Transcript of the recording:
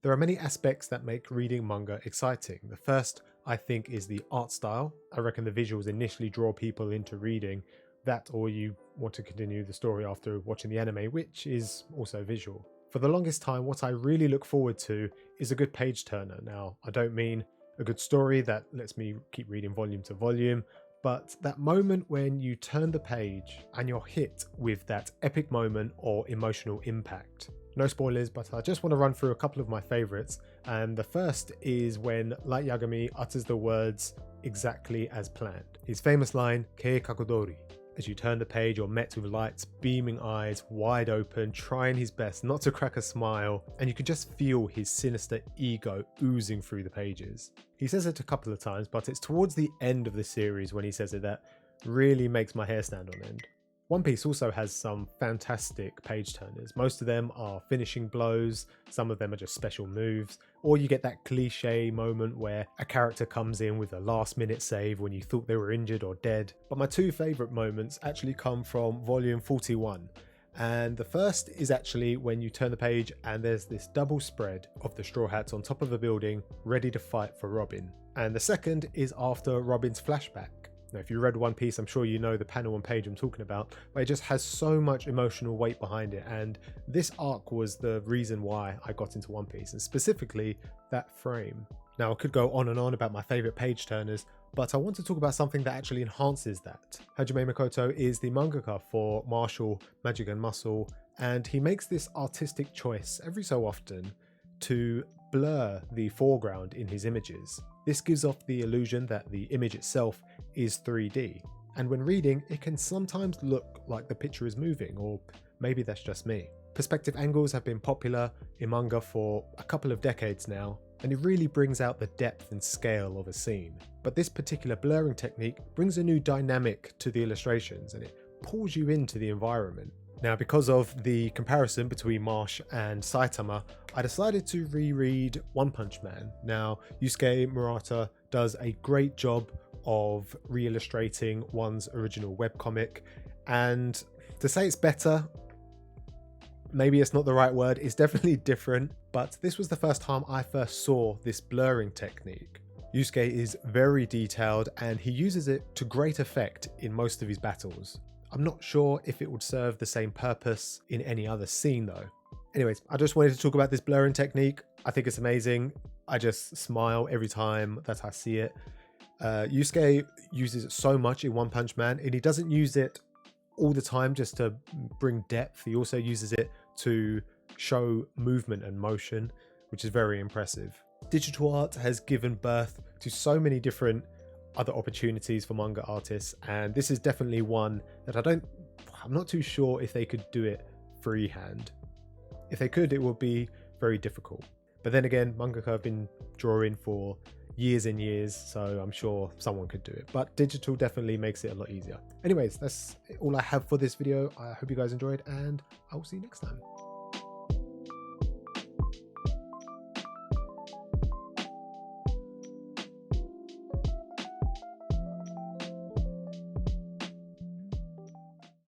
There are many aspects that make reading manga exciting. The first, I think, is the art style. I reckon the visuals initially draw people into reading that, or you want to continue the story after watching the anime, which is also visual. For the longest time, what I really look forward to is a good page turner. Now, I don't mean a good story that lets me keep reading volume to volume, but that moment when you turn the page and you're hit with that epic moment or emotional impact. No spoilers, but I just want to run through a couple of my favourites, and the first is when Light Yagami utters the words exactly as planned. His famous line, Kei Kakodori. As you turn the page, you're met with Light's beaming eyes, wide open, trying his best not to crack a smile, and you can just feel his sinister ego oozing through the pages. He says it a couple of times, but it's towards the end of the series when he says it that really makes my hair stand on end. One Piece also has some fantastic page turners. Most of them are finishing blows, some of them are just special moves, or you get that cliche moment where a character comes in with a last minute save when you thought they were injured or dead. But my two favourite moments actually come from volume 41. And the first is actually when you turn the page and there's this double spread of the Straw Hats on top of a building ready to fight for Robin. And the second is after Robin's flashback. Now, if you read One Piece, I'm sure you know the panel and page I'm talking about, but it just has so much emotional weight behind it, and this arc was the reason why I got into One Piece, and specifically that frame. Now, I could go on and on about my favourite page turners, but I want to talk about something that actually enhances that. Hajime Makoto is the mangaka for Martial, Magic and Muscle, and he makes this artistic choice every so often to blur the foreground in his images. This gives off the illusion that the image itself is 3D, and when reading it can sometimes look like the picture is moving, or maybe that's just me. Perspective angles have been popular in manga for a couple of decades now, and it really brings out the depth and scale of a scene. But this particular blurring technique brings a new dynamic to the illustrations, and it pulls you into the environment. Now, because of the comparison between Marsh and Saitama, I decided to reread One Punch Man. Now, Yusuke Murata does a great job of re-illustrating one's original webcomic, and to say it's better, maybe it's not the right word, it's definitely different, but this was the first time I first saw this blurring technique. Yusuke is very detailed and he uses it to great effect in most of his battles. I'm not sure if it would serve the same purpose in any other scene though. Anyways, I just wanted to talk about this blurring technique. I think it's amazing. I just smile every time that I see it. Yusuke uses it so much in One Punch Man, and he doesn't use it all the time just to bring depth. He also uses it to show movement and motion, which is very impressive. Digital art has given birth to so many different other opportunities for manga artists, and this is definitely one that I'm not too sure if they could do it freehand. If they could, it would be very difficult. But then again, mangaka have been drawing for years and years, so I'm sure someone could do it. But digital definitely makes it a lot easier. Anyways, that's all I have for this video. I hope you guys enjoyed, and I will see you next time.